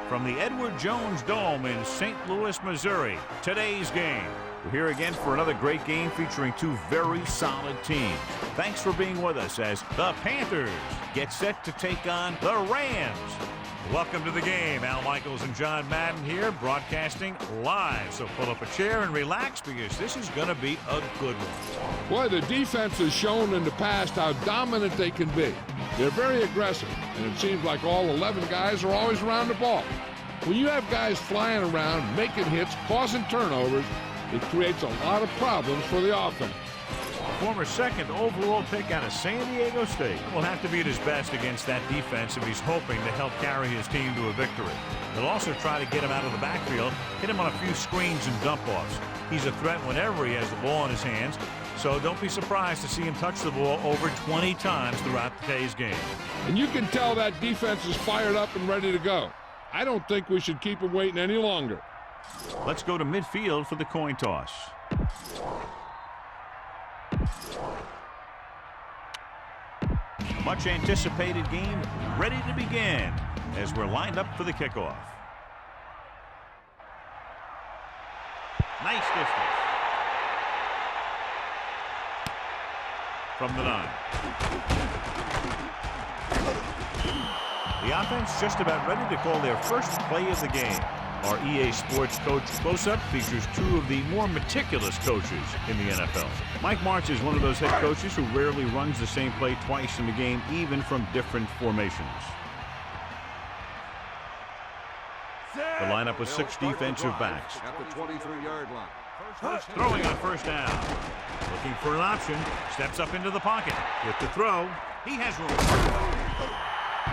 From the Edward Jones Dome in St. Louis, Missouri, today's game. We're here again for another great game featuring two very solid teams. Thanks for being with us as the Panthers get set to take on the Rams. Welcome to the game. Al Michaels and John Madden here, broadcasting live. So pull up a chair and relax because this is going to be a good one. Boy, the defense has shown in the past how dominant they can be. They're very aggressive, and it seems like all 11 guys are always around the ball. When you have guys flying around, making hits, causing turnovers, it creates a lot of problems for the offense. Former second overall pick out of San Diego State will have to be at his best against that defense if he's hoping to help carry his team to a victory. They'll also try to get him out of the backfield, hit him on a few screens and dump-offs. He's a threat whenever he has the ball in his hands, so don't be surprised to see him touch the ball over 20 times throughout today's game. And you can tell that defense is fired up and ready to go. I don't think we should keep him waiting any longer. Let's go to midfield for the coin toss. Much anticipated game ready to begin as we're lined up for the kickoff. Nice distance. From the 9. The offense just about ready to call their first play of the game. Our EA Sports Coach Close-Up features two of the more meticulous coaches in the NFL. Mike Martz is one of those head coaches who rarely runs the same play twice in the game, even from different formations. The lineup with 6 defensive backs. At the 23-yard line. Throwing on first down. Looking for an option. Steps up into the pocket. With the throw, he has room.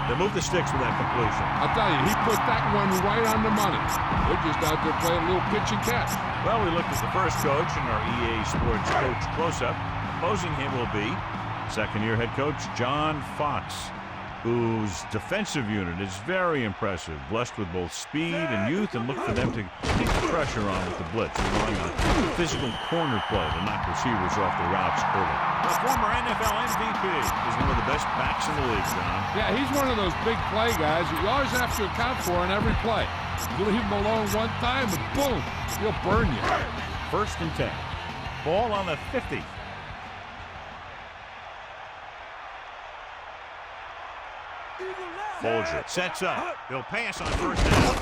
They move the sticks with that completion. I'll tell you, he put that one right on the money. They're just out there playing a little pitch and catch. Well, we looked at the first coach in our EA Sports Coach Close-Up. Opposing him will be second-year head coach John Fox, whose defensive unit is very impressive, blessed with both speed and youth, and look for them to keep the pressure on with the blitz, relying on physical corner play to knock receivers off the routes early. The former NFL MVP is one of the best backs in the league, John. Yeah, he's one of those big play guys that you always have to account for on every play. You leave him alone one time, and boom, he'll burn you. 1st and 10. Ball on the 50. Folger sets up. He'll pass on first down.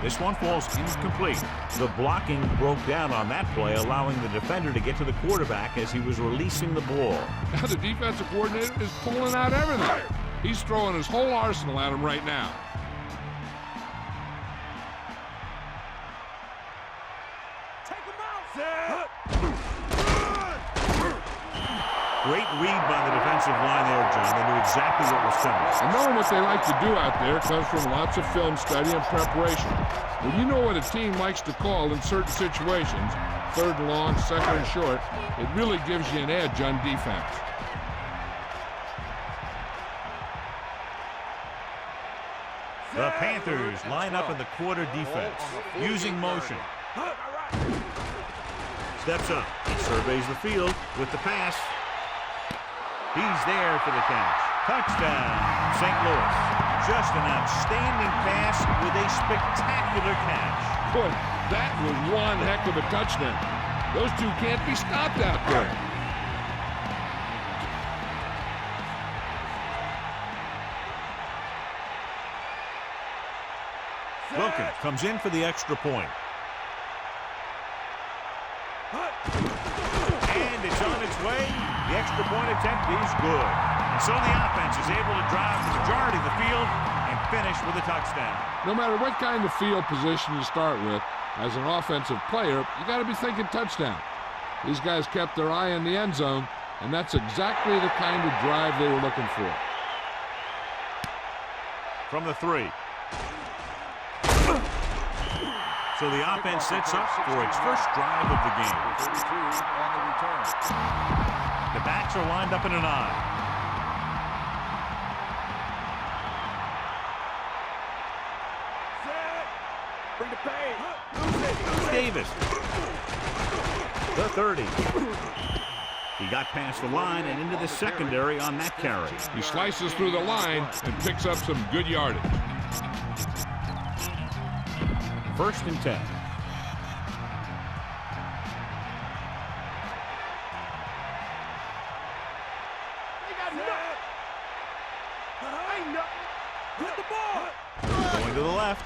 This one falls incomplete. The blocking broke down on that play, allowing the defender to get to the quarterback as he was releasing the ball. Now the defensive coordinator is pulling out everything. He's throwing his whole arsenal at him right now. Great read by the defensive line there, John. They knew exactly what was coming. And knowing what they like to do out there comes from lots of film study and preparation. When you know what a team likes to call in certain situations, 3rd and long, 2nd and short, it really gives you an edge on defense. The Panthers line up in the quarter defense, using motion. Steps up, surveys the field with the pass. He's there for the catch. Touchdown, St. Louis. Just an outstanding pass with a spectacular catch. Boy, that was one heck of a touchdown. Those two can't be stopped out there. Wilkins comes in for the extra point. And it's on its way. The extra point attempt is good. And so the offense is able to drive the majority of the field and finish with a touchdown. No matter what kind of field position you start with, as an offensive player, you got to be thinking touchdown. These guys kept their eye on the end zone, and that's exactly the kind of drive they were looking for. From the 3. So the offense sets up for its first drive of the game. The backs are lined up in an I. Davis. The 30. He got past the line and into the secondary on that carry. He slices through the line and picks up some good yardage. 1st and 10. Going to the left.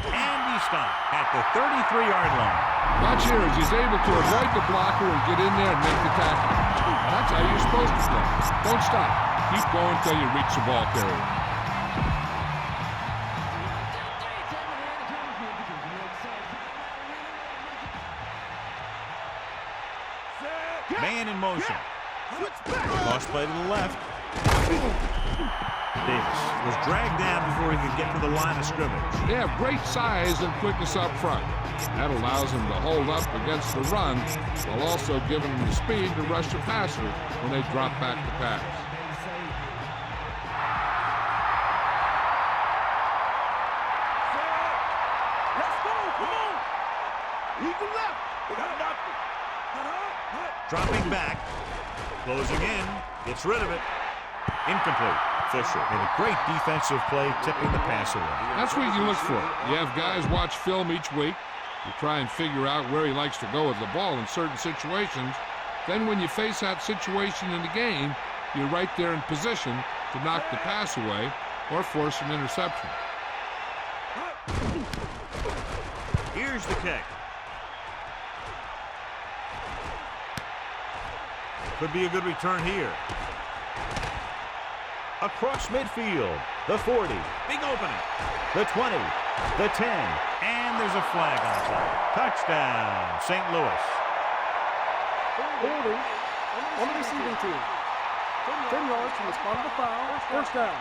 And he stopped at the 33-yard line. Watch here as he's able to avoid the blocker and get in there and make the tackle. That's how you're supposed to play. Don't stop. Keep going until you reach the ball carrier. Man in motion. Cross play to the left. Davis was dragged down before he could get to the line of scrimmage. They have great size and quickness up front. That allows them to hold up against the run while also giving them the speed to rush the passer when they drop back to pass. Let's go, come on. Eagle left. We got nothing. Dropping back. Closing in. Gets rid of it. Incomplete. Fisher made a great defensive play, tipping the pass away. That's what you look for. You have guys watch film each week. You try and figure out where he likes to go with the ball in certain situations. Then when you face that situation in the game, you're right there in position to knock the pass away or force an interception. Here's the kick. Could be a good return here. Across midfield, the 40, big opening, the 20, the 10, and there's a flag on top. Touchdown, St. Louis. Holding on the receiving team. 10 yards from the spot of the foul. First down.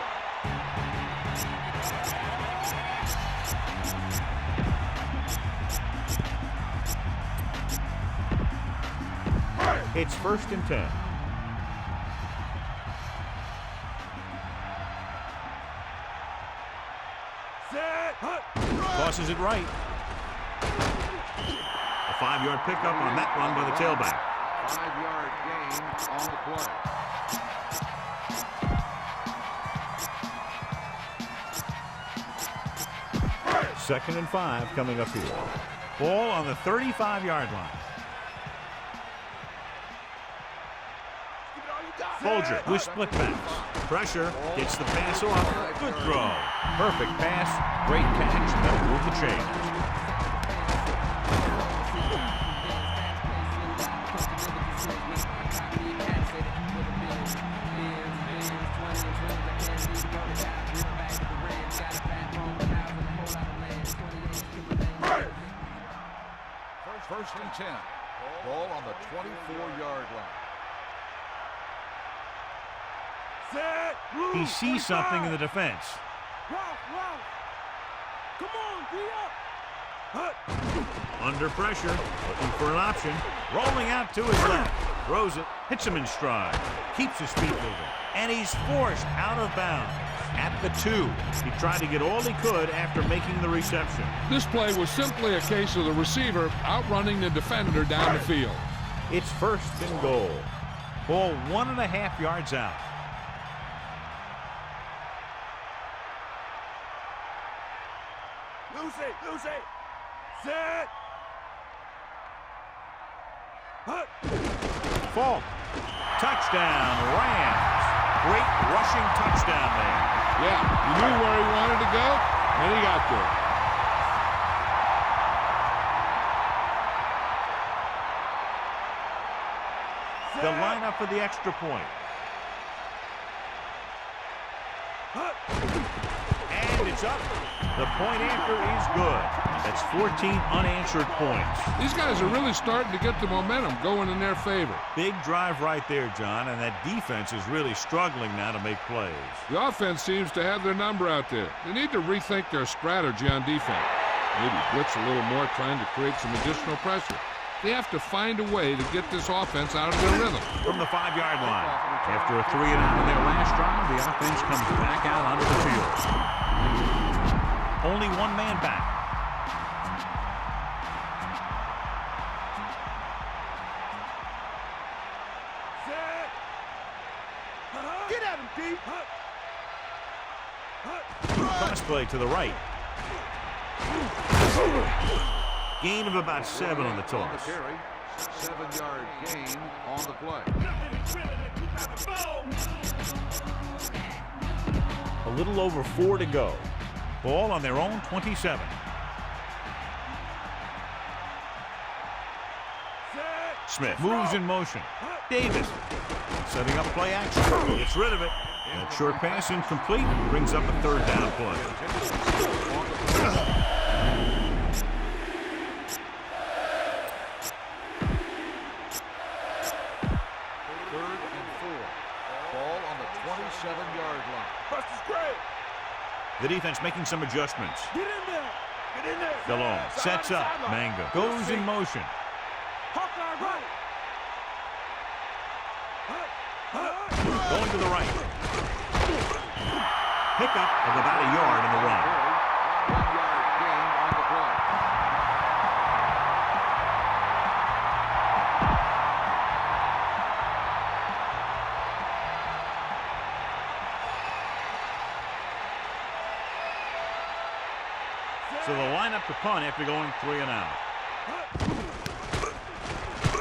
It's 1st and 10. Tosses it right. A 5-yard pickup on that run by the tailback. 5-yard gain on the play. Second and 5 coming up here. Ball on the 35-yard line. Folger with split backs. Pressure, gets the pass off. Good throw. Perfect pass. Great catch. That'll move the chains. First and 10. Ball on the 24-yard line. He sees something in the defense. Come on, D up. Under pressure, looking for an option. Rolling out to his left. Throws it, hits him in stride. Keeps his feet moving. And he's forced out of bounds at the 2. He tried to get all he could after making the reception. This play was simply a case of the receiver outrunning the defender down the field. It's 1st and goal. Ball 1.5 yards out. Lucy. Set. Fault. Touchdown, Rams. Great rushing touchdown there. Yeah, he knew where he wanted to go, and he got there. The lineup for the extra point. And it's up. The point after is good. That's 14 unanswered points. These guys are really starting to get the momentum going in their favor. Big drive right there, John, and that defense is really struggling now to make plays. The offense seems to have their number out there. They need to rethink their strategy on defense. Maybe blitz a little more, trying to create some additional pressure. They have to find a way to get this offense out of their rhythm. From the 5-yard line. After a 3-and-out on their last drive, the offense comes back out onto the field. Only one man back. Get at him, D. Cross play to the right. Gain of about 7 on the On toss. the carry, 7-yard gain on the play. A little over 4 to go. Ball on their own 27. Smith moves in motion. Davis setting up play action. Gets rid of it. That short pass incomplete. Brings up a 3rd down play. Third and 4. Ball on the 27-yard line. The defense making some adjustments. Get in there. Get in there. Delone sets up. Manga goes in motion. Hawkeye right. Going to the right. Pickup of about a yard in the run. 1-yard gain on the play. So they'll line up to punt after going 3 and out.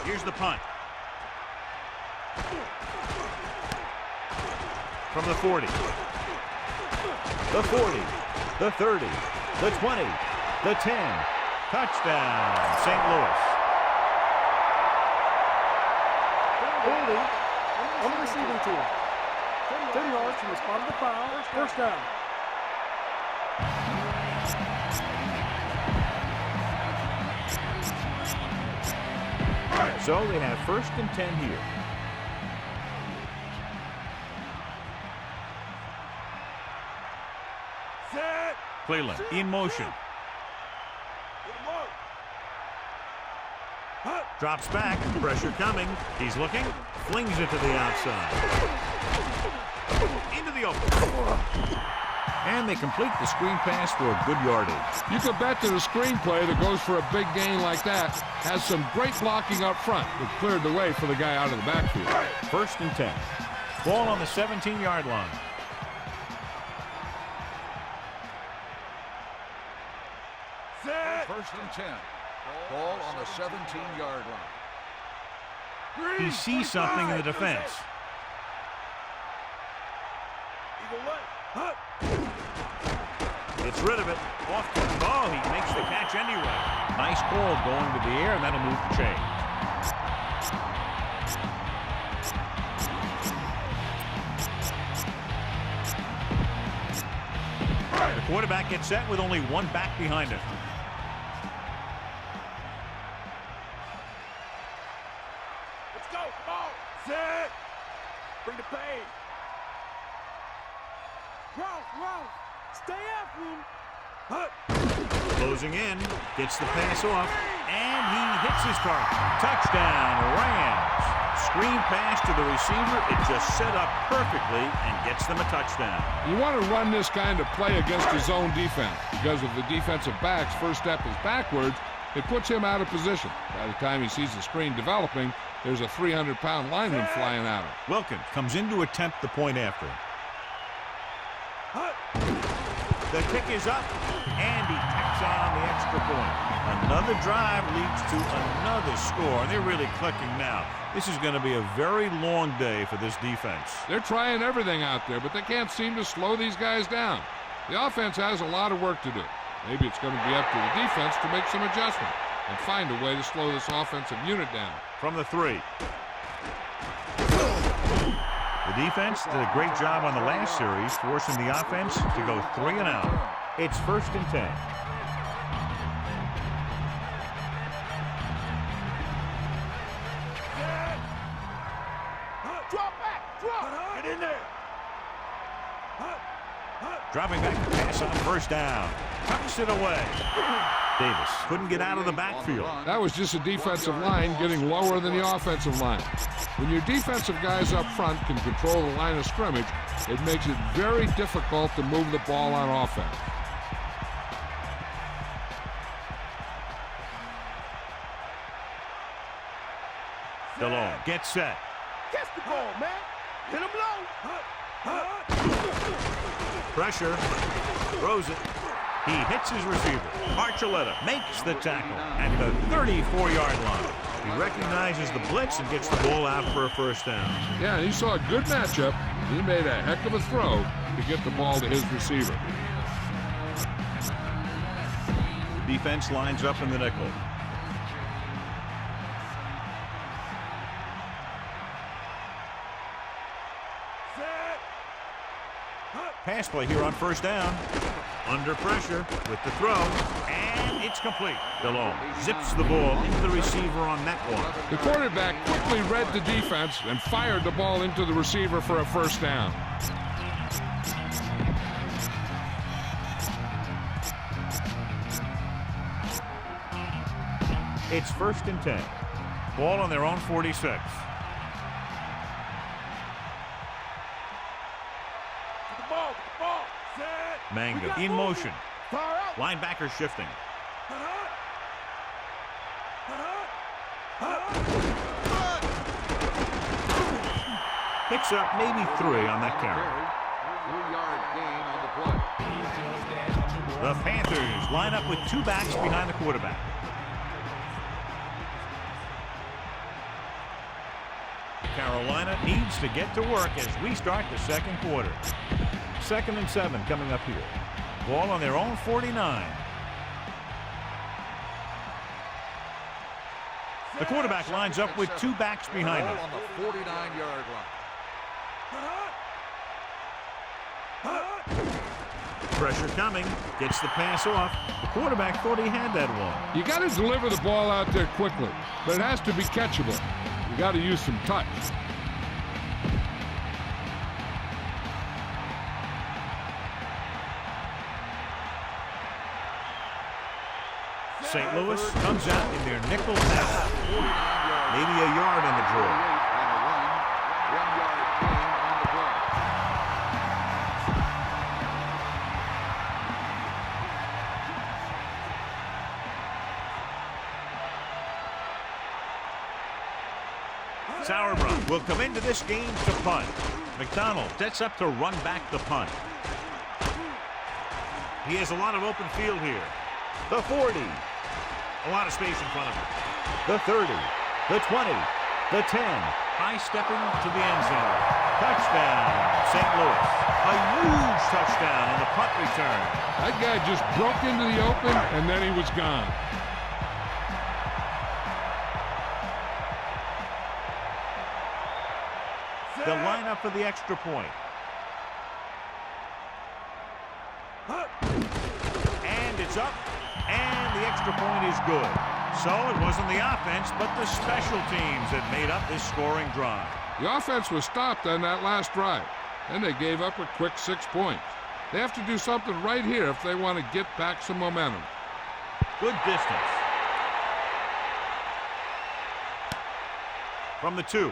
Here's the punt. From the 40. The 40. The 30. The 20. The 10. Touchdown, St. Louis. Holding on the receiving team. 10 yards from the spot of the foul. First down. So they have 1st and 10 here. Cleveland in motion. Drops back. Pressure coming. He's looking. Flings it to the outside. Into the open. And they complete the screen pass for a good yardage. You could bet that a screenplay that goes for a big gain like that has some great blocking up front that cleared the way for the guy out of the backfield. 1st and 10. Ball on the 17-yard line. First and 10. Ball on the 17-yard line. He sees something in the defense. Gets rid of it. Off to the ball. He makes the catch anyway. Nice call going to the air, and that'll move the chain. The quarterback gets set with only 1 back behind him. Let's go. Come on. Set. Bring the pain. Run. Stay after him. Closing in. Gets the pass off. And he hits his target. Touchdown, Rams. Screen pass to the receiver. It just set up perfectly and gets them a touchdown. You want to run this kind of play against a zone defense because if the defensive back's first step is backwards, it puts him out of position. By the time he sees the screen developing, there's a 300-pound lineman flying at him. Wilkins comes in to attempt the point after. The kick is up, and he tacks on the extra point. Another drive leads to another score, and they're really clicking now. This is going to be a very long day for this defense. They're trying everything out there, but they can't seem to slow these guys down. The offense has a lot of work to do. Maybe it's going to be up to the defense to make some adjustment and find a way to slow this offensive unit down. From the 3. The defense did a great job on the last series, forcing the offense to go 3 and out. It's 1st and 10. Drop back. Get in there. Dropping back to pass on 1st down. Tucks it away. Davis couldn't get out of the backfield. That was just a defensive line getting lower than the offensive line. When your defensive guys up front can control the line of scrimmage, it makes it very difficult to move the ball on offense. Delone gets set. Catch the ball, man. Hit him low. Pressure. Throws it. He hits his receiver. Archuleta makes the tackle at the 34-yard line. He recognizes the blitz and gets the ball out for a first down. Yeah, he saw a good matchup. He made a heck of a throw to get the ball to his receiver. The defense lines up in the nickel. Pass play here on first down. Under pressure with the throw, and it's complete. Delhomme zips the ball into the receiver on that one. The quarterback quickly read the defense and fired the ball into the receiver for a first down. It's 1st and 10. Ball on their own 46. Manga in motion. Linebacker shifting. Picks up maybe 3 on that carry. 3-yard gain on the play. The Panthers line up with 2 backs behind the quarterback. Carolina needs to get to work as we start the second quarter. 2nd and 7 coming up here. Ball on their own 49. The quarterback lines up with 2 backs behind him. On the 49-yard line. Pressure coming. Gets the pass off. The quarterback thought he had that one. You got to deliver the ball out there quickly, but it has to be catchable. You got to use some touch. St. Louis comes out in their nickel pass. Maybe a yard in the draw. Sauerbrunn will come into this game to punt. McDonald sets up to run back the punt. He has a lot of open field here. The 40. A lot of space in front of him. The 30. The 20. The 10. High stepping to the end zone. Touchdown, St. Louis. A huge touchdown on the punt return. That guy just broke into the open, and then he was gone. They'll line up for the extra point. And it's up. And the extra point is good. So it wasn't the offense, but the special teams that made up this scoring drive. The offense was stopped on that last drive, and they gave up a quick 6 points. They have to do something right here if they want to get back some momentum. Good distance. From the 2.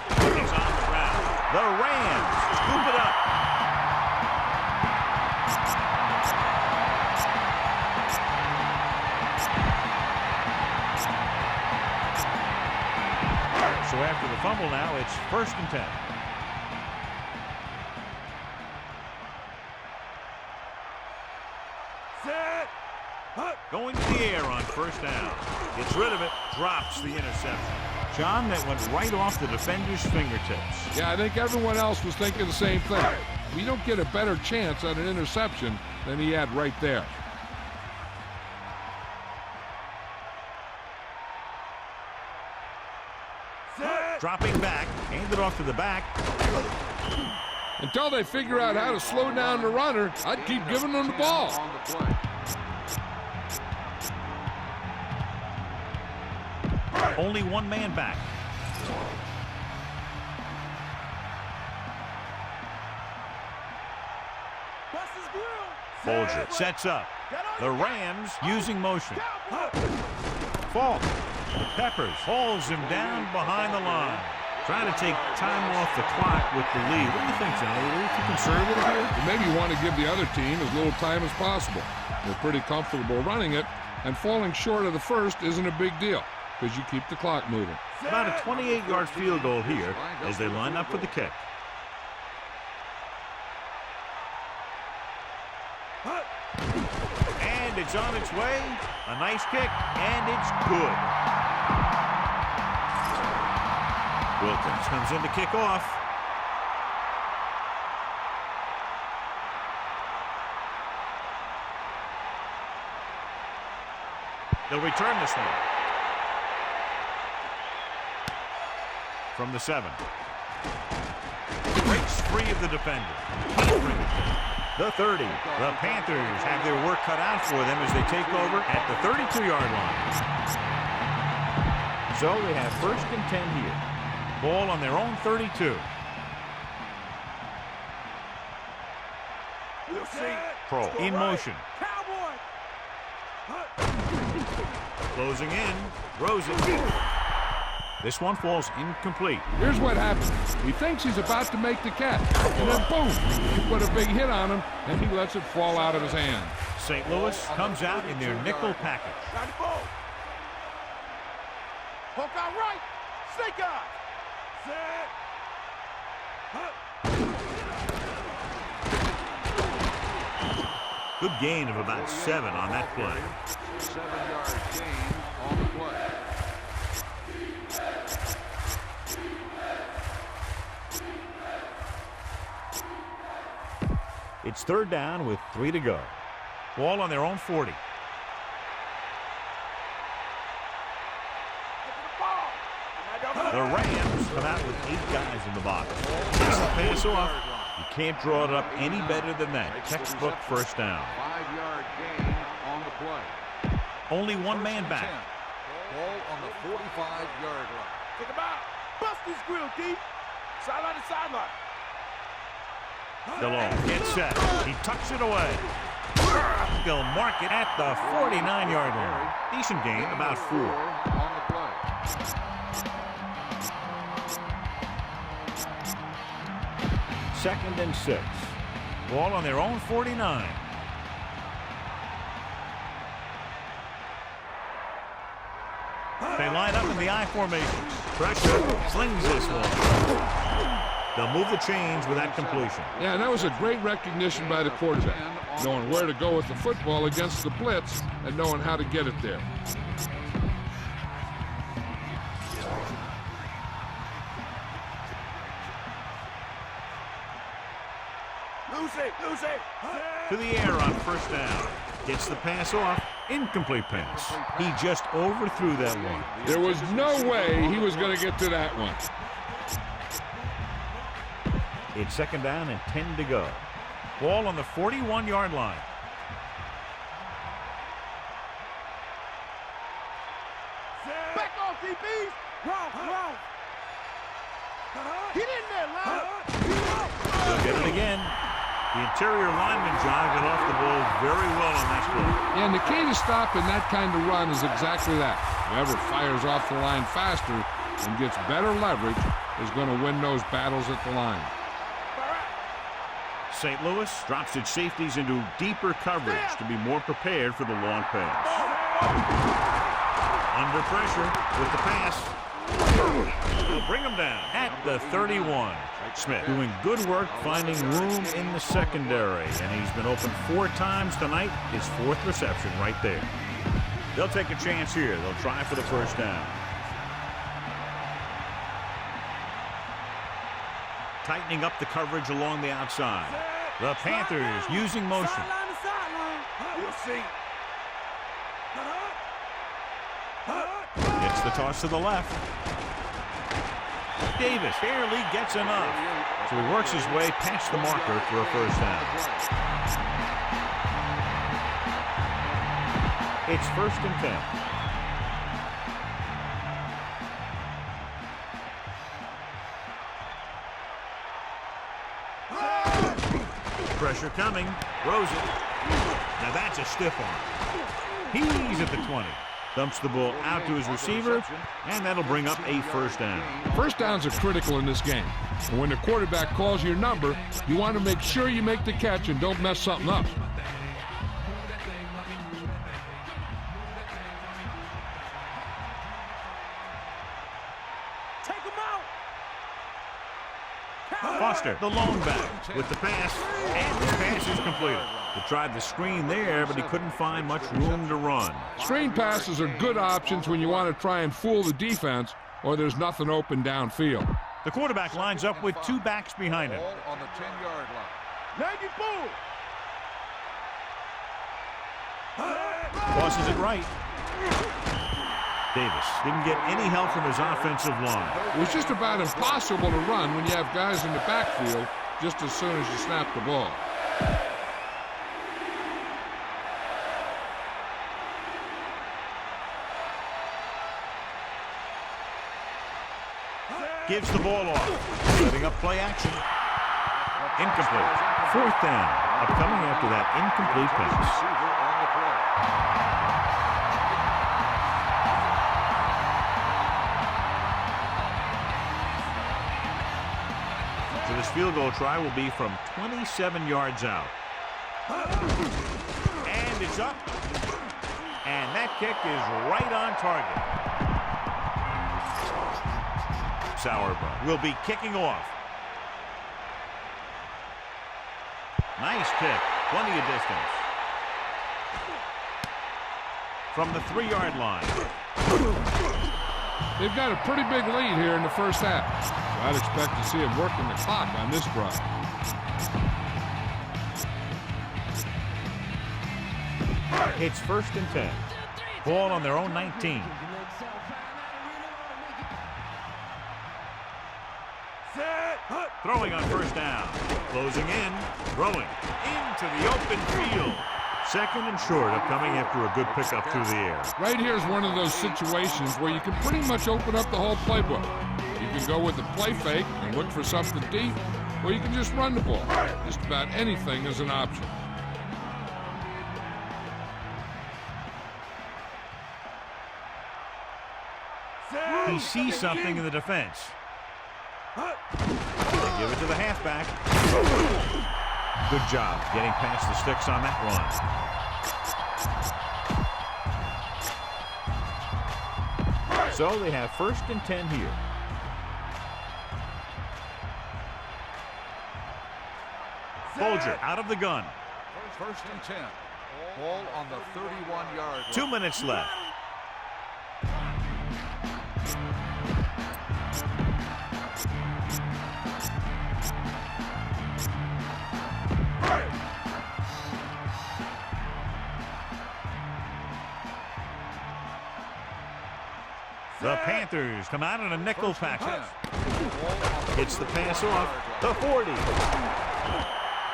It's on the ground. The Rams scoop it up. So after the fumble now, it's 1st and 10. Going to the air on first down. Gets rid of it, drops the interception. John, that went right off the defender's fingertips. Yeah, I think everyone else was thinking the same thing. We don't get a better chance at an interception than he had right there. Dropping back, handed off to the back. Until they figure out how to slow down the runner, I'd keep giving them the ball. Only 1 man back. Folger sets up. The Rams using motion. Fault. Peppers hauls him down behind the line. Trying to take time off the clock with the lead. What do you think, John? Are you a little too conservative here? You maybe want to give the other team as little time as possible. They're pretty comfortable running it, and falling short of the first isn't a big deal because you keep the clock moving. About a 28-yard field goal here as they line up for the kick. It's on its way. A nice kick, and it's good. Wilkins comes in to kick off. They'll return this one. From the 7. Breaks free of the defender. Can't bring it down. The 30. The Panthers have their work cut out for them as they take over at the 32-yard line. So they have 1st and 10 here. Ball on their own 32. We'll see. Pro in motion. Closing in. Rosen. This one falls incomplete. Here's what happens. He thinks he's about to make the catch. And then boom, you put a big hit on him, and he lets it fall out of his hand. St. Louis comes out in their nickel package. Hook out right. Snake out. Good gain of about 7 on that play. 7-yard gain on the play. It's 3rd down with 3 to go. Ball on their own 40. The Rams come out with 8 guys in the box. Takes the pass off. You can't draw it up any better than that. Textbook 1st down. 5-yard gain on the play. Only one man back. Ball on the 45-yard line. Think about bust his grill, D. Sideline to sideline. DeLong gets set. He tucks it away. They'll mark it at the 49-yard line. Decent gain, about 4. On the play. Second and 6. Ball on their own 49. They line up in the I formation. Pressure slings this one. They'll move the chains with that completion. Yeah, and that was a great recognition by the quarterback, knowing where to go with the football against the blitz and knowing how to get it there. Lose it. To the air on 1st down. Gets the pass off. Incomplete pass. He just overthrew that one. There was no way he was going to get to that one. It's 2nd down and 10 to go. Ball on the 41-yard line. Back off, DBs. Wrong. Get in there, Lyle. They'll get it again. The interior lineman, John, got off the ball very well on that play. And the key to stopping that kind of run is exactly that. Whoever fires off the line faster and gets better leverage is going to win those battles at the line. St. Louis drops its safeties into deeper coverage to be more prepared for the long pass. Under pressure with the pass. They'll bring him down at the 31. Smith doing good work finding room in the secondary, and he's been open 4 times tonight. His 4th reception right there. They'll take a chance here. They'll try for the 1st down. Tightening up the coverage along the outside. The Panthers using motion. We'll see. Gets the toss to the left. Davis barely gets enough. So he works his way past the marker for a 1st down. It's 1st and 10. Pressure coming. Rosen. Now that's a stiff arm. He's at the 20. Dumps the ball out to his receiver, and that'll bring up a 1st down. 1st downs are critical in this game. And when the quarterback calls your number, you want to make sure you make the catch and don't mess something up. Take him out. Foster, the lone back, with the pass, and the pass is completed. He tried the screen there, but he couldn't find much room to run. Screen passes are good options when you want to try and fool the defense or there's nothing open downfield. The quarterback lines up with two backs behind him. Ball on the 10-yard line. Tosses it right. Davis didn't get any help from his offensive line. It was just about impossible to run when you have guys in the backfield just as soon as you snap the ball. Gives the ball off. Setting up play action. Incomplete. Fourth down. Upcoming after that incomplete pass. So this field goal try will be from 27 yards out. And it's up. And that kick is right on target. Sauerbrunn will be kicking off. Nice kick. Plenty of distance. From the 3-yard line. They've got a pretty big lead here in the first half. So I'd expect to see them working the clock on this drive. It's 1st and 10. Ball on their own 19. Throwing on 1st down. Closing in. Throwing into the open field. 2nd and short upcoming after a good pickup through the air. Right here is one of those situations where you can pretty much open up the whole playbook. You can go with the play fake and look for something deep, or you can just run the ball. Just about anything is an option. He sees something in the defense. They give it to the halfback. Good job getting past the sticks on that run. So they have 1st and 10 here. Folger out of the gun. 1st and 10. Ball on the 31-yard line. 2 minutes left. The Panthers come out in a nickel package. Hits the pass off the 40.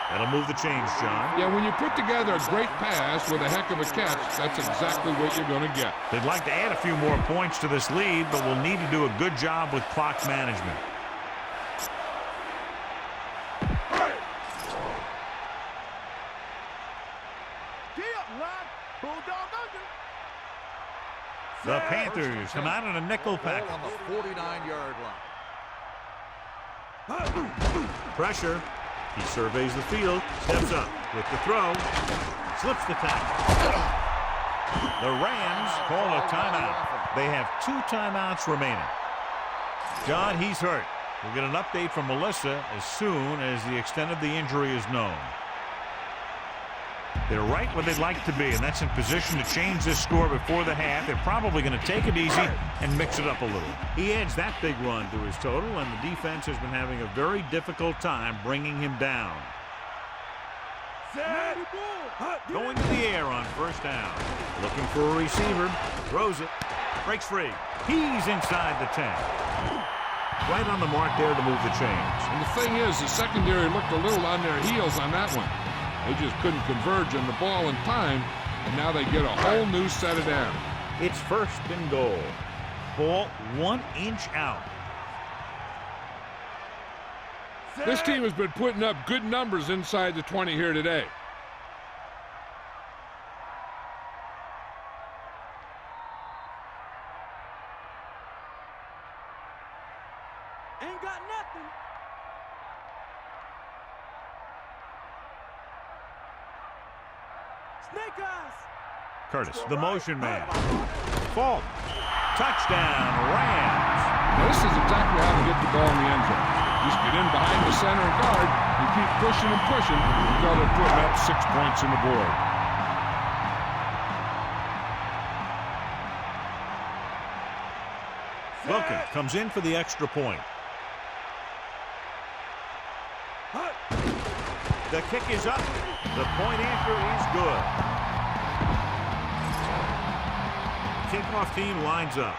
That'll move the chains, John. Yeah, when you put together a great pass with a heck of a catch, that's exactly what you're going to get. They'd like to add a few more points to this lead, but will need to do a good job with clock management. The Panthers come out in a nickel package. On the 49-yard line. Pressure. He surveys the field, steps up with the throw, slips the tackle. The Rams call a timeout. They have 2 timeouts remaining. John, he's hurt. We'll get an update from Melissa as soon as the extent of the injury is known. They're right where they'd like to be, and that's in position to change this score before the half. They're probably going to take it easy and mix it up a little. He adds that big run to his total, and the defense has been having a very difficult time bringing him down. Going to the air on 1st down. Looking for a receiver. Throws it. Breaks free. He's inside the 10. Right on the mark there to move the chains. And the thing is, the secondary looked a little on their heels on that one. They just couldn't converge on the ball in time, and now they get a whole new set of downs. It's 1st and goal. Ball 1 inch out. This team has been putting up good numbers inside the 20 here today. Ain't got nothing. Snake eyes. Curtis, the motion man. Fault. Touchdown, Rams. Now, this is exactly how to get the ball in the end zone. Just get in behind the center guard and keep pushing and pushing until they're putting up 6 points on the board. Wilkins comes in for the extra point. The kick is up. The point after is good. Kickoff team lines up.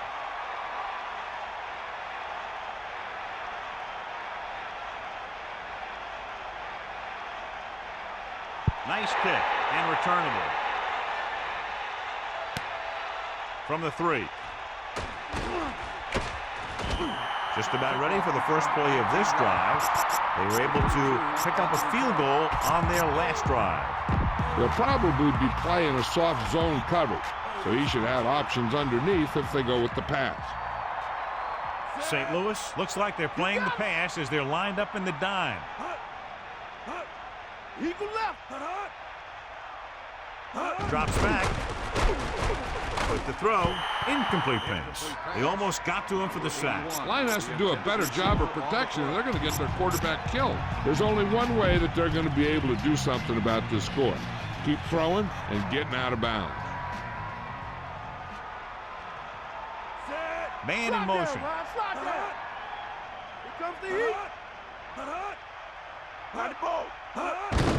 Nice kick and returnable. From the 3. Just about ready for the first play of this drive. They were able to pick up a field goal on their last drive. They'll probably be playing a soft zone coverage, so he should have options underneath if they go with the pass. St. Louis looks like they're playing the pass as they're lined up in the dime. Eagle left. Drops back. With the throw, incomplete pass. They almost got to him for the sack. The line has to do a better job of protection, or they're going to get their quarterback killed. There's only one way that they're going to be able to do something about this score. Keep throwing and getting out of bounds. Man in motion. Here comes the heat.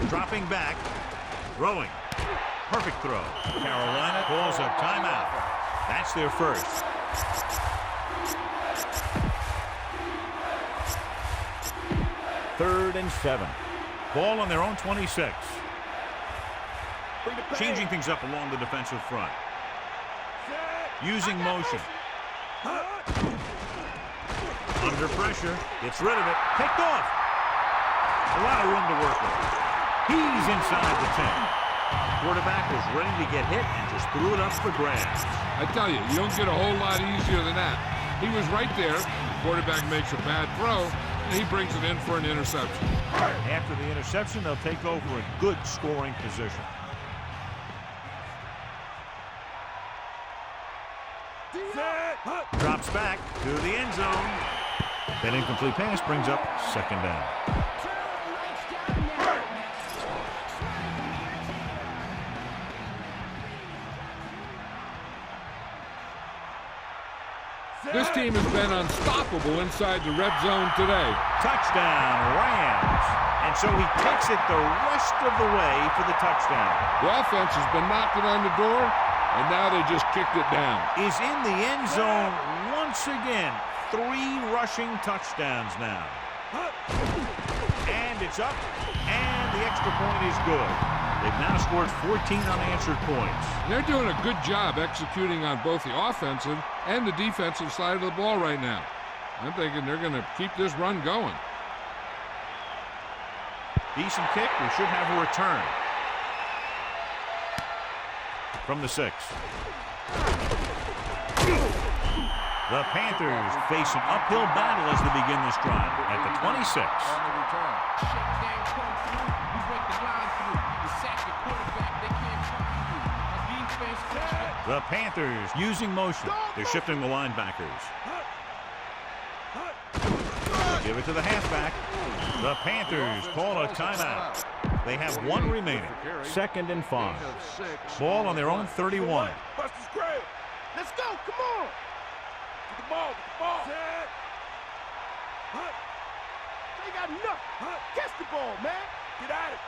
Dropping back. Throwing. Perfect throw. Carolina calls a timeout. That's their first. Third and 7. Ball on their own 26. Changing things up along the defensive front. Using motion. Under pressure. Gets rid of it. Picked off. A lot of room to work with. He's inside the 10. Quarterback was ready to get hit and just threw it up for grabs. I tell you, you don't get a whole lot easier than that. He was right there. The quarterback makes a bad throw, and he brings it in for an interception. After the interception, they'll take over a good scoring position. Drops back to the end zone. That incomplete pass brings up second down. This team has been unstoppable inside the red zone today. Touchdown, Rams. And so he takes it the rest of the way for the touchdown. The offense has been knocking on the door, and now they just kicked it down. Is in the end zone once again. 3 rushing touchdowns now. And it's up, and the extra point is good. They've now scored 14 unanswered points. They're doing a good job executing on both the offensive and the defensive side of the ball right now. I'm thinking they're going to keep this run going. Decent kick. We should have a return. From the 6. The Panthers face an uphill battle as they begin this drive at the 26. The Panthers using motion. They're shifting the linebackers. Give it to the halfback. The Panthers call a timeout. They have 1 remaining. 2nd and 5. Ball on their own 31. Let's go. Come on. Get the ball. They got enough. Catch the ball, man. Get at it.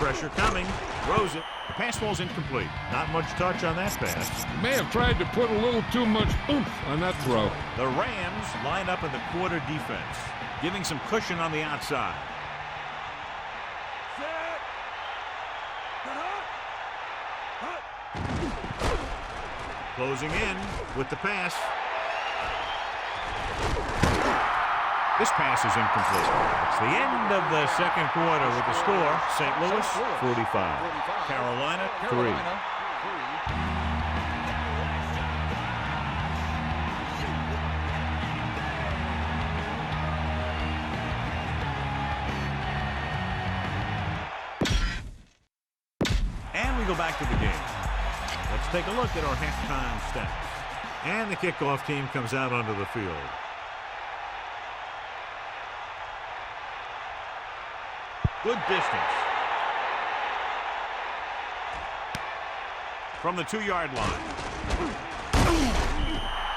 Pressure coming. Throws it. The pass ball's incomplete. Not much touch on that pass. May have tried to put a little too much oomph on that throw. The Rams line up in the quarter defense, giving some cushion on the outside. Closing in with the pass. This pass is incomplete. It's the end of the second quarter with the score. St. Louis 45. Carolina 3. And we go back to the game. Let's take a look at our halftime stats. And the kickoff team comes out onto the field. Good distance. From the 2-yard line.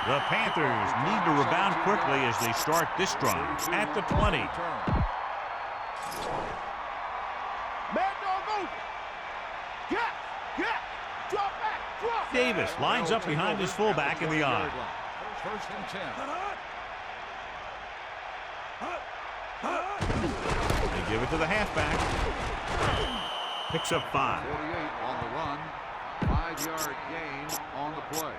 The Panthers need to rebound quickly as they start this drive at the 20. Davis lines up behind his fullback in the eye. First and 10. They give it to the halfback. Picks up 5. 48 on the run. 5-yard gain on the play.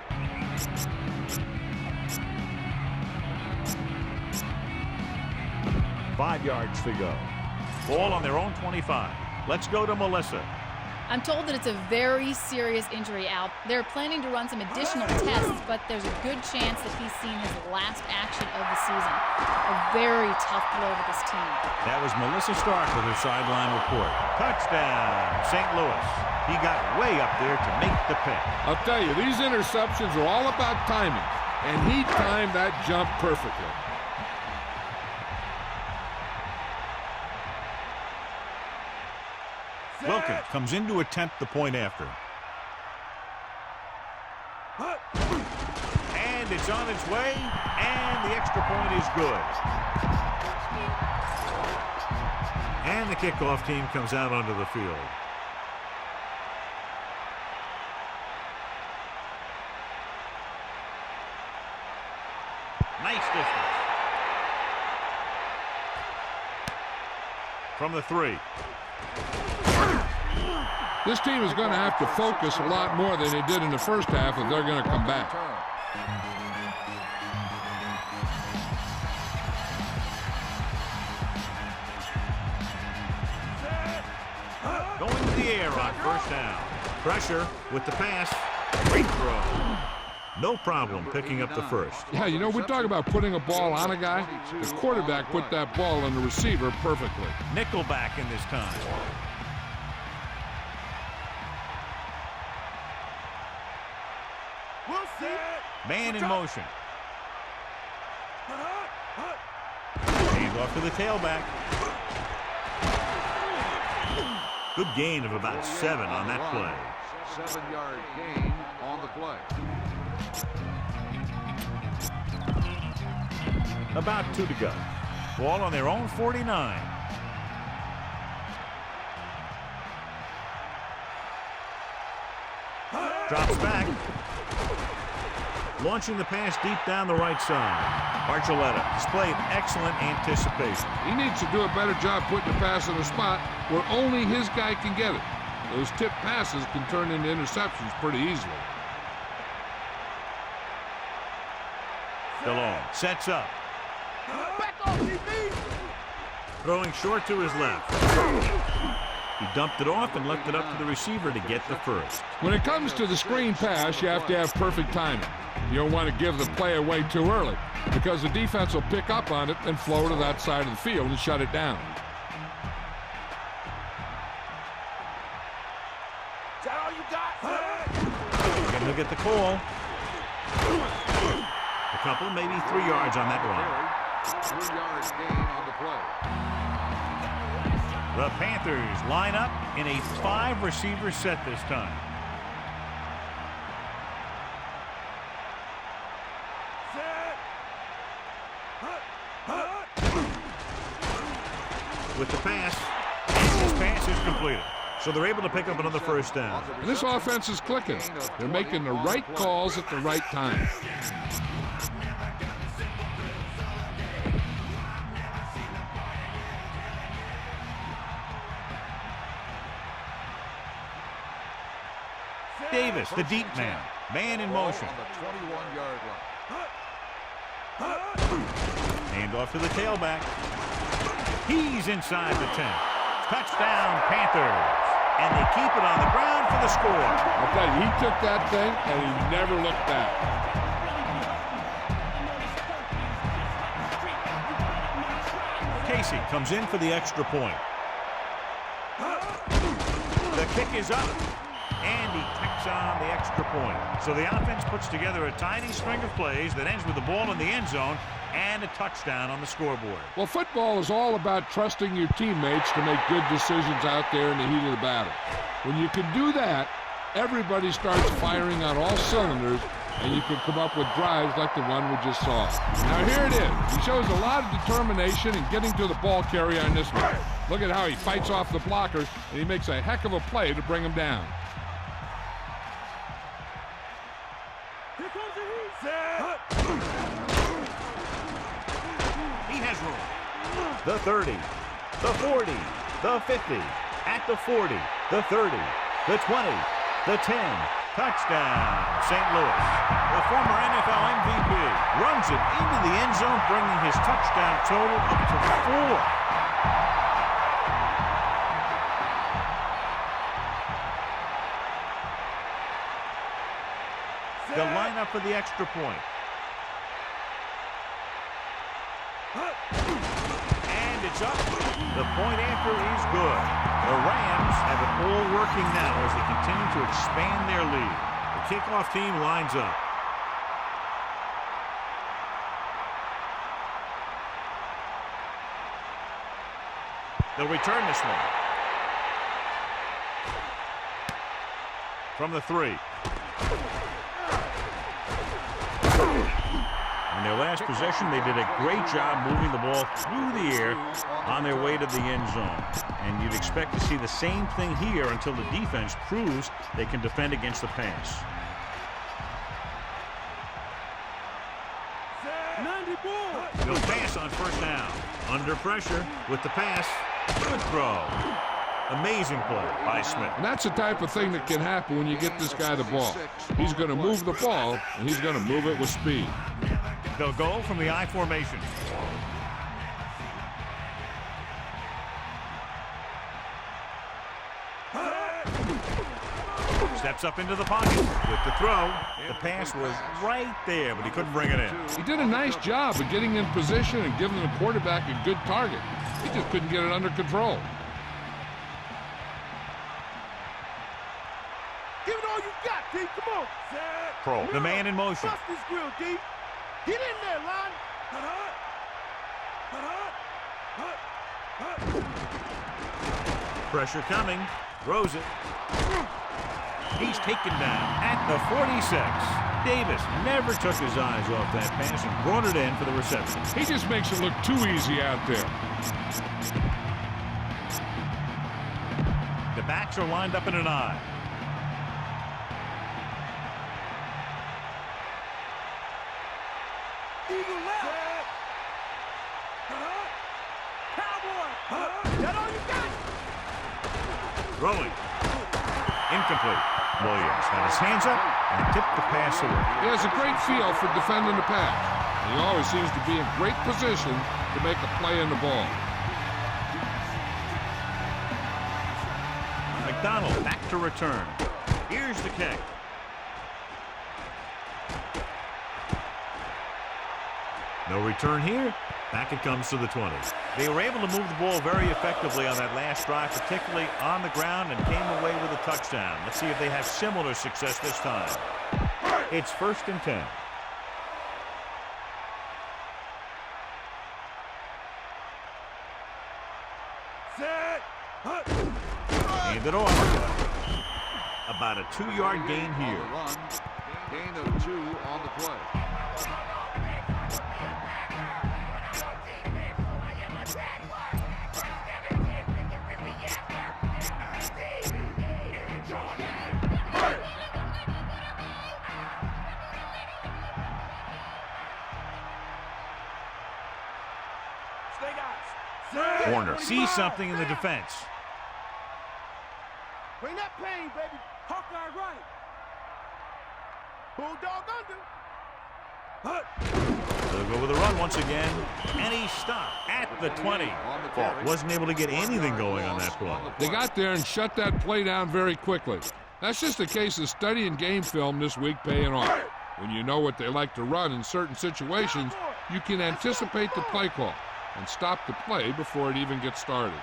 Five yards to go. Ball on their own 25. Let's go to Melissa. I'm told that it's a very serious injury, Al. They're planning to run some additional tests, but there's a good chance that he's seen his last action of the season. A very tough blow to this team. That was Melissa Stark with her sideline report. Touchdown, St. Louis. He got way up there to make the pick. I'll tell you, these interceptions are all about timing, and he timed that jump perfectly. Wilkins comes in to attempt the point after. And it's on its way, and the extra point is good. And the kickoff team comes out onto the field. Nice distance. From the 3. This team is going to have to focus a lot more than they did in the first half if they're going to come back. Going to the air on first down. Pressure with the pass. Great throw. No problem picking up the first. Yeah, you know, we talk about putting a ball on a guy. The quarterback put that ball on the receiver perfectly. Nickelback in this time. Man in motion. Hand off to the tailback. Good gain of about 7 on that play. 7-yard gain on the play. About 2 to go. Ball on their own 49. Drops back. Launching the pass deep down the right side. Archuleta displayed excellent anticipation. He needs to do a better job putting the pass in a spot where only his guy can get it. Those tip passes can turn into interceptions pretty easily. DeLong sets up. Throwing short to his left. He dumped it off and left it up to the receiver to get the first. When it comes to the screen pass, you have to have perfect timing. You don't want to give the play away too early because the defense will pick up on it and flow to that side of the field and shut it down. Again, he'll get the call. A couple, maybe 3 yards on that run. 3-yard gain on the play. The Panthers line up in a 5-receiver set this time. With the pass, and this pass is completed. So they're able to pick up another first down. And this offense is clicking. They're making the right calls at the right time. Davis, the deep man. Man in motion. On the 21-yard line. Hand off to the tailback. He's inside the 10. Touchdown, Panthers. And they keep it on the ground for the score. I'll tell you, he took that thing and he never looked back. Casey comes in for the extra point. The kick is up. And he knocks on the extra point. So the offense puts together a tiny string of plays that ends with the ball in the end zone and a touchdown on the scoreboard. Well, football is all about trusting your teammates to make good decisions out there in the heat of the battle. When you can do that, everybody starts firing on all cylinders, and you can come up with drives like the one we just saw. Now here it is. He shows a lot of determination in getting to the ball carrier on this one. Look at how he fights off the blockers, and he makes a heck of a play to bring him down. Here comes the heat. Set. He has room. The 30, the 40, the 50, at the 40, the 30, the 20, the 10. Touchdown, St. Louis. The former NFL MVP runs it into the end zone, bringing his touchdown total up to 4. The lineup for the extra point. And it's up. The point after is good. The Rams have it all working now as they continue to expand their lead. The kickoff team lines up. They'll return this one. From the 3. In their last possession, they did a great job moving the ball through the air on their way to the end zone. And you'd expect to see the same thing here until the defense proves they can defend against the pass. 94. They'll pass on first down. Under pressure with the pass. Good throw. Amazing play by Smith. And that's the type of thing that can happen when you get this guy the ball. He's going to move the ball, and he's going to move it with speed. They'll go from the I formation. Steps up into the pocket with the throw. The pass was right there, but he couldn't bring it in. He did a nice job of getting in position and giving the quarterback a good target. He just couldn't get it under control. Give it all you got, D. Come on. Set. Pro. The man in motion. Bust this grill, D. Get in there, Lon. Pressure coming. Throws it. He's taken down at the 46. Davis never took his eyes off that pass and brought it in for the reception. He just makes it look too easy out there. The backs are lined up in an I. Eagle left. Cowboy. That all you got? Throwing. Incomplete. Williams had his hands up and tipped the pass away. He has a great feel for defending the pass. And he always seems to be in great position to make a play in the ball. McDonald back to return. Here's the kick. No return here. Back it comes to the 20. They were able to move the ball very effectively on that last drive, particularly on the ground, and came away with a touchdown. Let's see if they have similar success this time. It's 1st and 10. Set. Hand it off. About a 2-yard gain here. Gain of 2 on the play. Warner sees something in the defense. Bring that pain, baby. Hawkeye right. Bulldog under. They'll go with a run once again, and he stopped at the 20. Wasn't able to get anything going on that play. They got there and shut that play down very quickly. That's just a case of studying game film this week paying off. When you know what they like to run in certain situations, you can anticipate the play call and stop the play before it even gets started.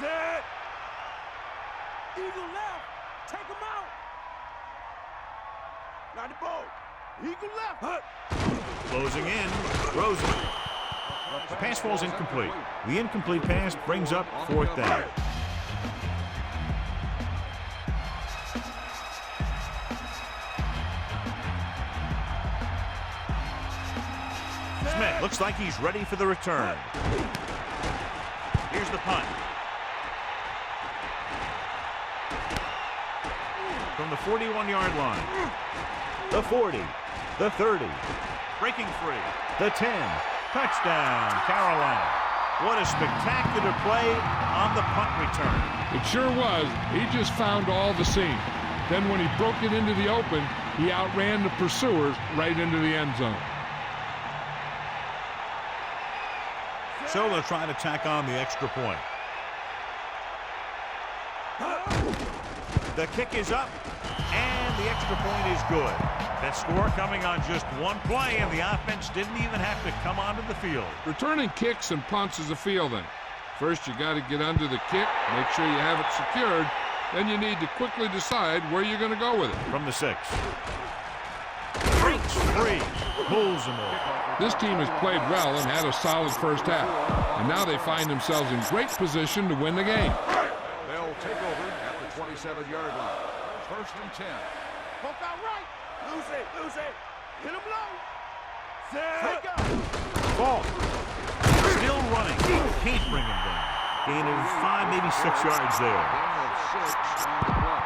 Set. Eagle left. Take him out. Got the ball. Eagle left. Closing in, Rosen. The pass falls incomplete. The incomplete pass brings up 4th down. Smith looks like he's ready for the return. Here's the punt. From the 41-yard line. The 40. The 30. Breaking free. The 10. Touchdown, Carolina. What a spectacular play on the punt return. It sure was. He just found all the seam. Then when he broke it into the open, he outran the pursuers right into the end zone. So they'll try to tack on the extra point. The kick is up, and the extra point is good. That score coming on just one play, and the offense didn't even have to come onto the field. Returning kicks and punts is a fielding. First, you got to get under the kick, make sure you have it secured. Then you need to quickly decide where you're going to go with it. From the 6. Breaks free. Pulls them over. This team has played well and had a solid first half. And now they find themselves in great position to win the game. They'll take over at the 27-yard line. 1st and 10. Poke out right. Lose it. Hit him low. Set. Ball. Still running. Can't bring him down. Gain of 5, maybe 6 yards there. Gain of 6 on the play.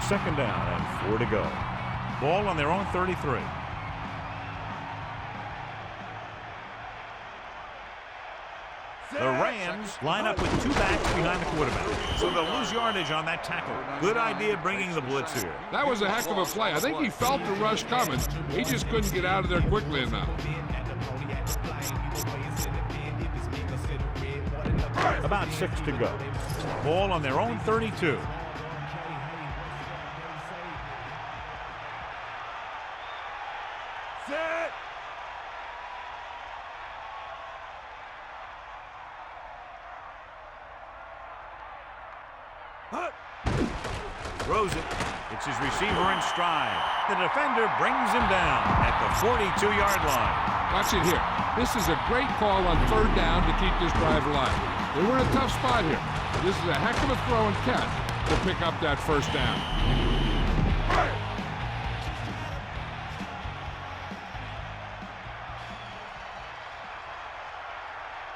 2nd down and 4 to go. Ball on their own 33. The Rams line up with 2 backs behind the quarterback. So they'll lose yardage on that tackle. Good idea bringing the blitz here. That was a heck of a play. I think he felt the rush coming. He just couldn't get out of there quickly enough. About 6 to go. Ball on their own 32. Set. Throws it. It's his receiver in stride. The defender brings him down at the 42-yard line. Watch it here. This is a great call on 3rd down to keep this drive alive. They were in a tough spot here. This is a heck of a throw and catch to pick up that 1st down.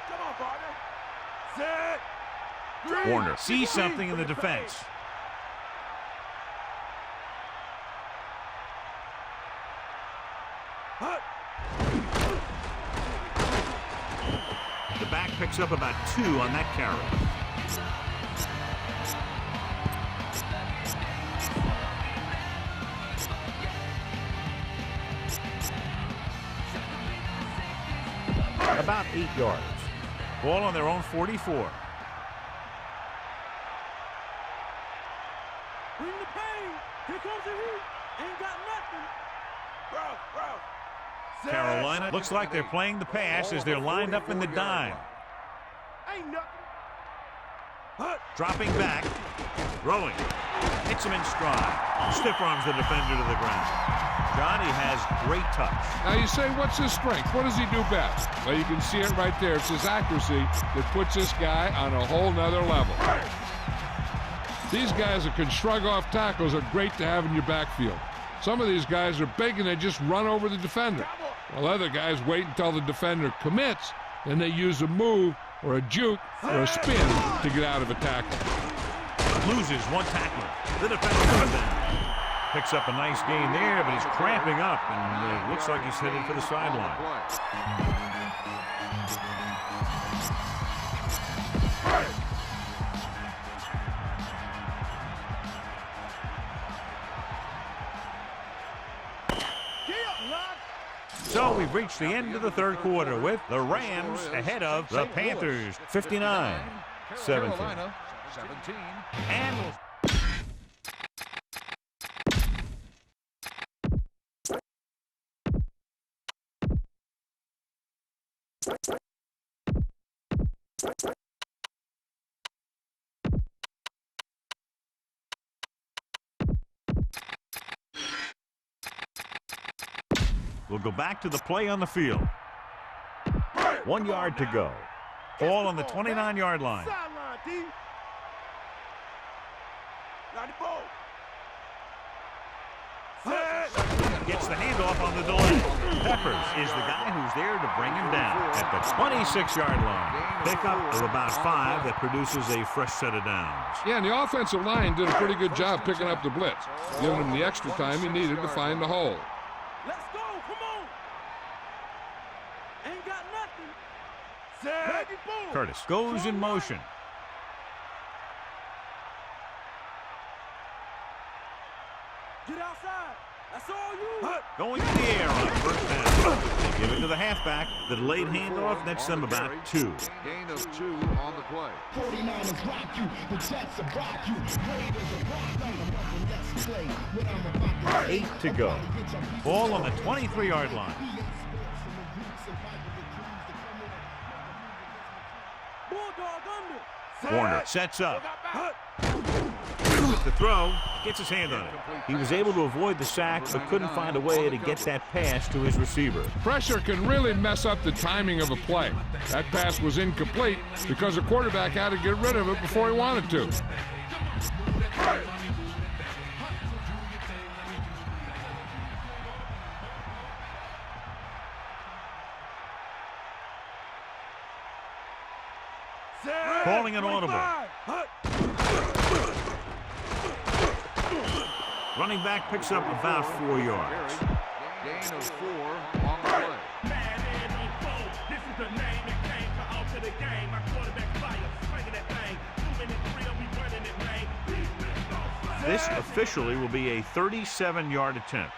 Come on, partner. Set. Warner sees something in the defense. The back picks up about 2 on that carry. About 8 yards. Ball on their own 44. Bring the pain. Here comes the heat. Ain't got nothing. Bro. Set. Carolina looks like they're playing the pass as they're lined up in the dime. Ain't nothing. Dropping back. Throwing. Hits him in stride. Stiff arms the defender to the ground. Johnny has great touch. Now you say, what's his strength? What does he do best? Well, you can see it right there. It's his accuracy that puts this guy on a whole nother level. These guys that can shrug off tackles are great to have in your backfield. Some of these guys are big and they just run over the defender. While other guys wait until the defender commits, and they use a move or a juke or a spin to get out of a tackle. Loses one tackler. The defender comes down. Picks up a nice gain there, but he's cramping up, and it looks like he's headed for the sideline. So we've reached the end of the 3rd quarter with the Rams ahead of the Panthers 59-17. Carolina 17. And will go back to the play on the field. 1 yard to go. Ball on the 29-yard line. Gets the handoff on the delay. Peppers is the guy who's there to bring him down at the 26-yard line. Pickup of about 5 that produces a fresh set of downs. Yeah, and the offensive line did a pretty good job picking up the blitz, giving him the extra time he needed to find the hole. Let's go, come on. Ain't got nothing. Set. Curtis goes in motion. Get outside. That's all you. Going in the air on first down. They give it to the halfback. The delayed handoff nets them about 2. Gain of 2 on the play. 49ers rock you, the Jets will rock you. Raiders will rock you. Let's play what I'm about to 8 to go. Ball on the 23-yard line. Bulldog under. Warner sets up. With the throw, gets his hand on it. He was able to avoid the sack, but couldn't find a way to get that pass to his receiver. Pressure can really mess up the timing of a play. That pass was incomplete because the quarterback had to get rid of it before he wanted to. Calling an audible. Running back picks up about 4 yards. Gain of 4 on the play. This is the name that came to alter the game. My quarterback fire, swinging that thing. 2 minutes real, we running it, man. This officially will be a 37-yard attempt.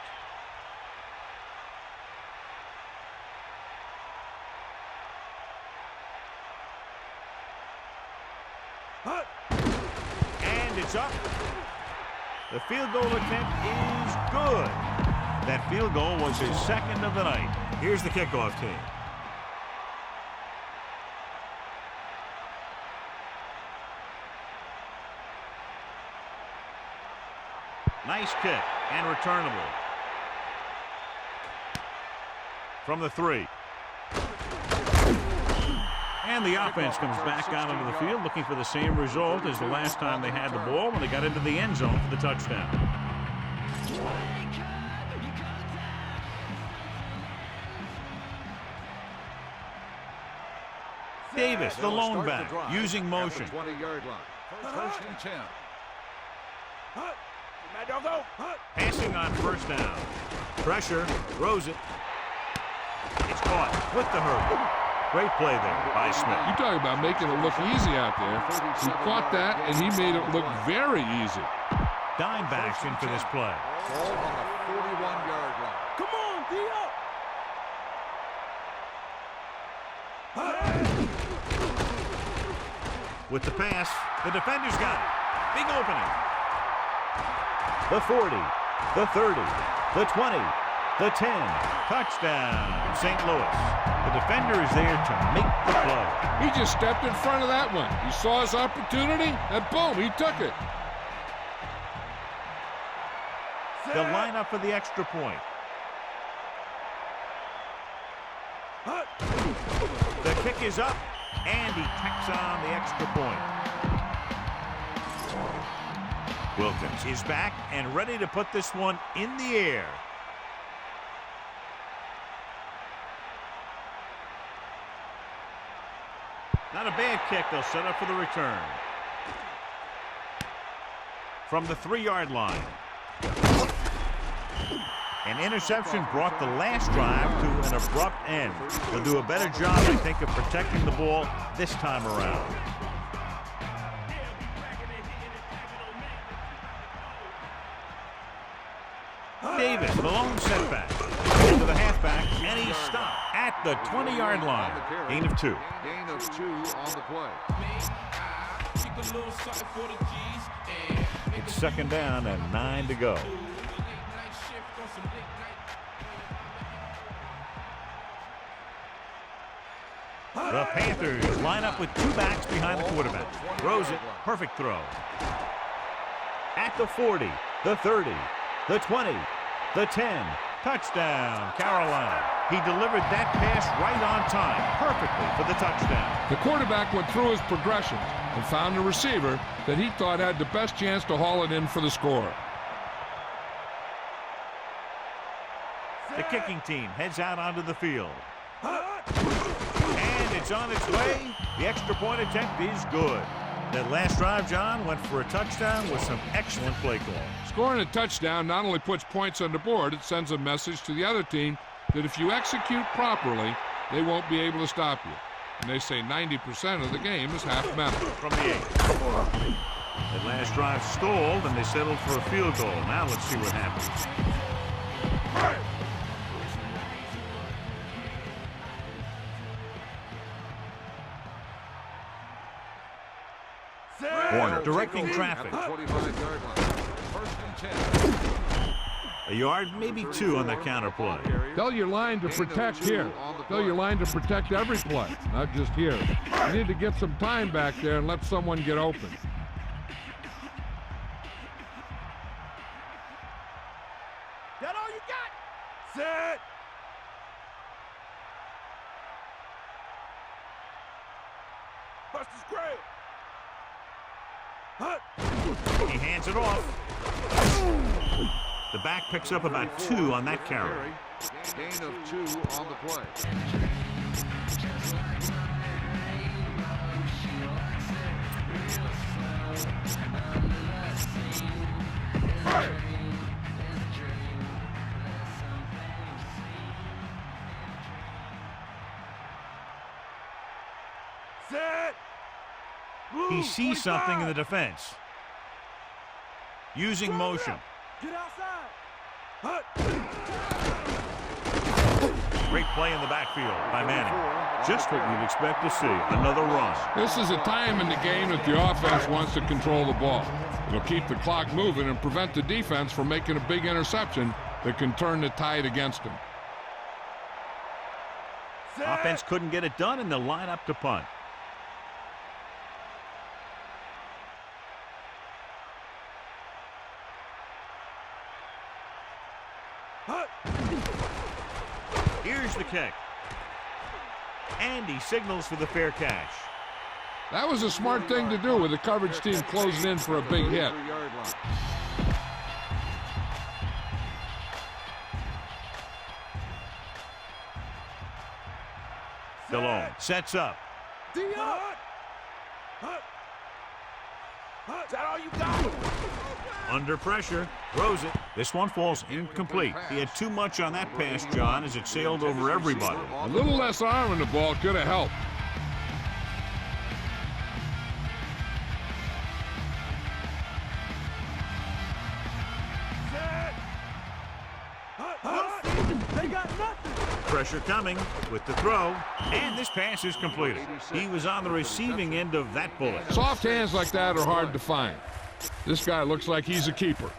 And it's up. The field goal attempt is good. That field goal was his second of the night. Here's the kickoff team. Nice kick and returnable. From the 3. And the offense comes back out onto the field looking for the same result as the last time they had the ball when they got into the end zone for the touchdown. Davis, the lone back, using motion. 20-yard line. First and 10. Passing on first down. Pressure, throws it. It's caught with the hurdle. Great play there by Smith. You talk about making it look easy out there. He caught that, and he made it look very easy. Dime backs in for this play. Ball on the 41-yard line. Come on, D-O. With the pass, the defender's got it. Big opening. The 40, the 30, the 20, the 10. Touchdown, St. Louis. The defender is there to make the play. He just stepped in front of that one. He saw his opportunity, and boom, he took it. The lineup for the extra point. The kick is up, and he tacks on the extra point. Wilkins is back and ready to put this one in the air. Not a bad kick. They'll set up for the return. From the 3-yard line. An interception brought the last drive to an abrupt end. They'll do a better job, I think, of protecting the ball this time around. Davis, the lone setback. To the halfback, and he stopped at the 20-yard line. Gain of 2. Gain of 2 on the play. It's second down and 9 to go. The Panthers line up with 2 backs behind the quarterback. Throws it. Perfect throw. At the 40, the 30, the 20, the 10, Touchdown, Carolina. He delivered that pass right on time, perfectly for the touchdown. The quarterback went through his progressions and found a receiver that he thought had the best chance to haul it in for the score. The kicking team heads out onto the field. And it's on its way. The extra point attempt is good. That last drive, John, went for a touchdown with some excellent play calls. Scoring a touchdown not only puts points on the board, it sends a message to the other team that if you execute properly, they won't be able to stop you. And they say 90% of the game is half mental. From the 8. That last drive stalled, and they settled for a field goal. Now let's see what happens. Warner directing traffic. A yard, maybe 2 on that counter play. Tell your line to protect here. Tell your line to protect every play, not just here. You need to get some time back there and let someone get open. That all you got? Set. Buster's grab. He hands it off. The back picks up about 2 on that carry. Gain of 2 on the play. Set. He sees something in the defense. Using motion. Get outside. Great play in the backfield by Manning. Just what you'd expect to see. Another run. This is a time in the game that the offense wants to control the ball. It'll keep the clock moving and prevent the defense from making a big interception that can turn the tide against them. Offense couldn't get it done, and they'll line up to punt. Here's the kick. And he signals for the fair catch. That was a smart thing to do with the coverage team closing in for a big hit. Delone sets up. Is that all you got? Under pressure, throws it. This one falls incomplete. He had too much on that pass, John, as it sailed over everybody. A little less arm in the ball could have helped. They got nothing. Pressure coming with the throw, and this pass is completed. He was on the receiving end of that bullet. Soft hands like that are hard to find. This guy looks like he's a keeper.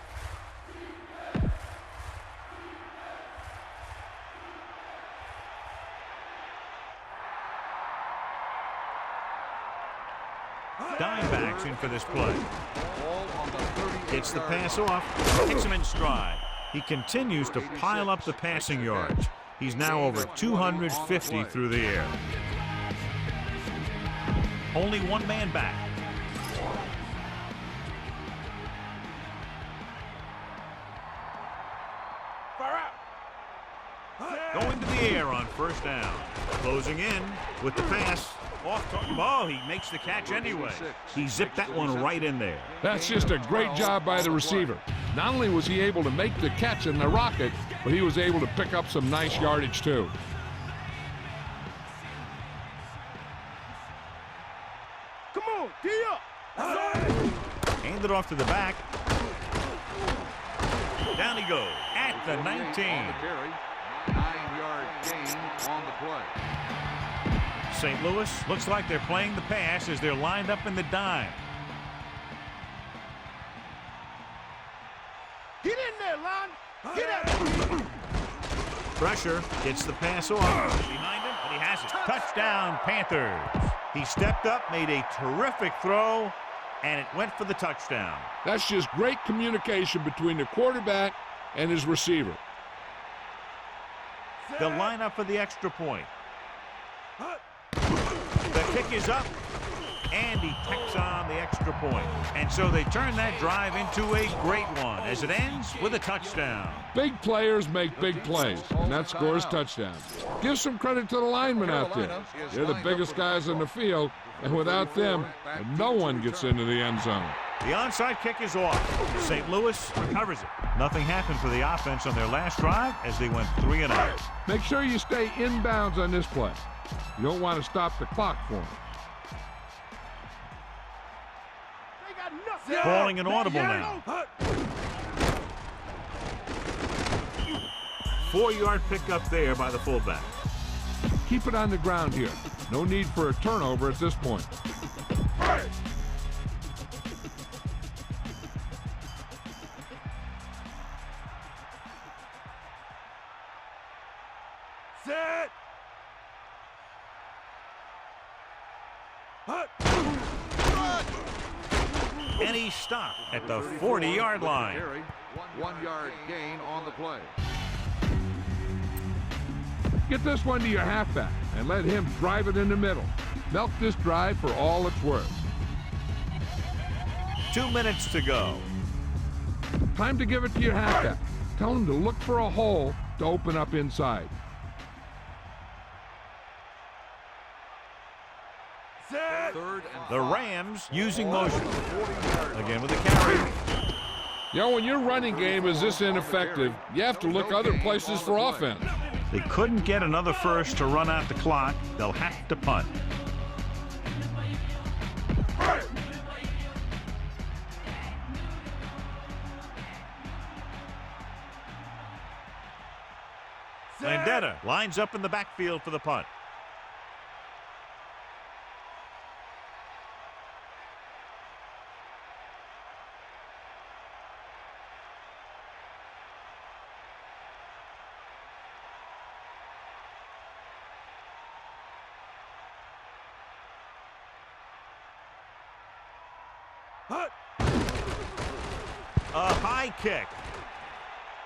Dimebacks in for this play. Gets the pass off, takes him in stride. He continues to pile up the passing yards. He's now over 250 through the air. Only one man back. Going to the air on first down. Closing in with the pass. Off target. Oh, he makes the catch anyway. He zipped that one right in there. That's just a great job by the receiver. Not only was he able to make the catch in the rocket, but he was able to pick up some nice yardage too. Come on, D up. Hand it off to the back. Down he goes at the 19. 9-yard gain on the play. St. Louis looks like they're playing the pass as they're lined up in the dime. Get in there, Lon. Get out. Pressure, gets the pass off. Behind him, and he has it. Touchdown, Panthers. He stepped up, made a terrific throw, and it went for the touchdown. That's just great communication between the quarterback and his receiver. They'll line up for the extra point. The kick is up, and he tacks on the extra point. And so they turn that drive into a great one as it ends with a touchdown. Big players make big plays, and that scores touchdowns. Give some credit to the linemen out there. They're the biggest guys in the field, and without them, no one gets into the end zone. The onside kick is off. St. Louis recovers it. Nothing happened for the offense on their last drive as they went 3 and out. Make sure you stay inbounds on this play. You don't want to stop the clock for them. Calling an audible now. 4-yard pickup there by the fullback. Keep it on the ground here. No need for a turnover at this point. Set. And he stopped at the 40-yard line. 1-yard gain on the play. Get this one to your halfback and let him drive it in the middle. Milk this drive for all it's worth. 2 minutes to go. Time to give it to your halfback. Tell him to look for a hole to open up inside. The Rams using motion. Again with a carry. You know, when your running game is this ineffective, you have to look other places for offense. They couldn't get another first to run out the clock. They'll have to punt. Vendetta lines up in the backfield for the punt. A high kick.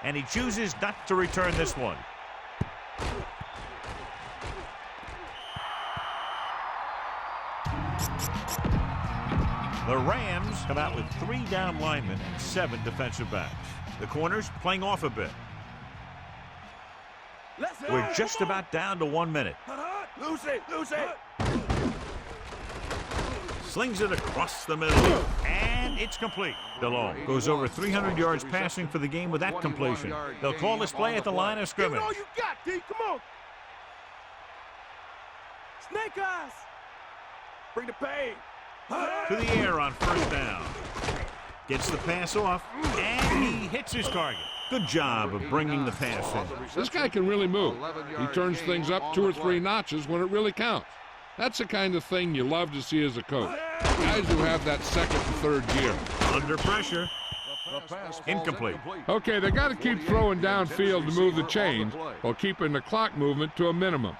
And he chooses not to return this one. The Rams come out with 3 down linemen and 7 defensive backs. The corners playing off a bit. We're just about down to 1 minute. Lose it. Slings it across the middle, and it's complete. DeLong goes over 300 yards passing for the game with that completion. They'll call this play at the line of scrimmage. Give it all you got, D. Come on. Snake eyes. Bring the pain. To the air on first down. Gets the pass off, and he hits his target. Good job of bringing the pass in. This guy can really move. He turns things up 2 or 3 notches when it really counts. That's the kind of thing you love to see as a coach. Guys who have that second and third gear. Under pressure. Incomplete. Okay, they got to keep throwing downfield to move the chains while keeping the clock movement to a minimum.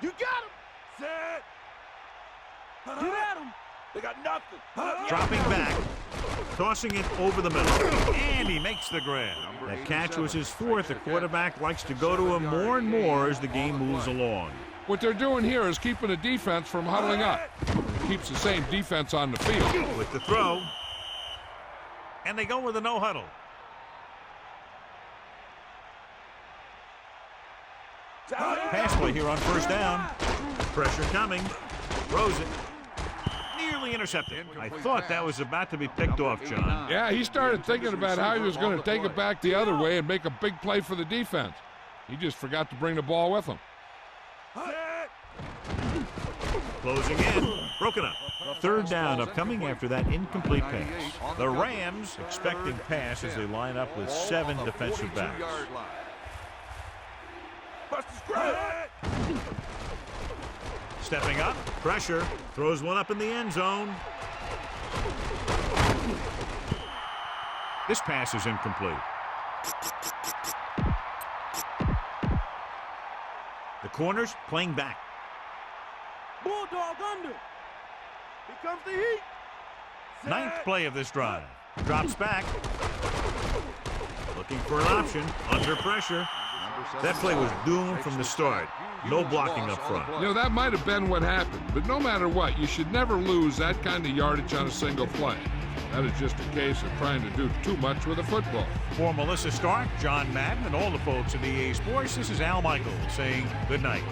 You got him. Set. Get at him. They got nothing. Dropping back. Tossing it over the middle. And he makes the grab. That catch was his 4th. The quarterback likes to go to him more and more as the game moves along. What they're doing here is keeping the defense from huddling up. It keeps the same defense on the field. With the throw. And they go with a no huddle. Pass play here on first down. Pressure coming. Throws it. Nearly intercepted. I thought that was about to be picked off, John. Yeah, he started thinking about how he was going to take it back the other way and make a big play for the defense. He just forgot to bring the ball with him. Closing in. Broken up. 3rd down upcoming after that incomplete pass. The Rams expecting pass as they line up with 7 defensive backs. Stepping up. Pressure. Throws one up in the end zone. This pass is incomplete. The corners playing back. Bulldog under. Here comes the heat. 9th play of this drive. Drops back. Looking for an option. Under pressure. That play was doomed from the start. No blocking up front. You know, that might have been what happened, but no matter what, you should never lose that kind of yardage on a single play. That is just a case of trying to do too much with a football. For Melissa Stark, John Madden, and all the folks at EA Sports, this is Al Michaels saying good night.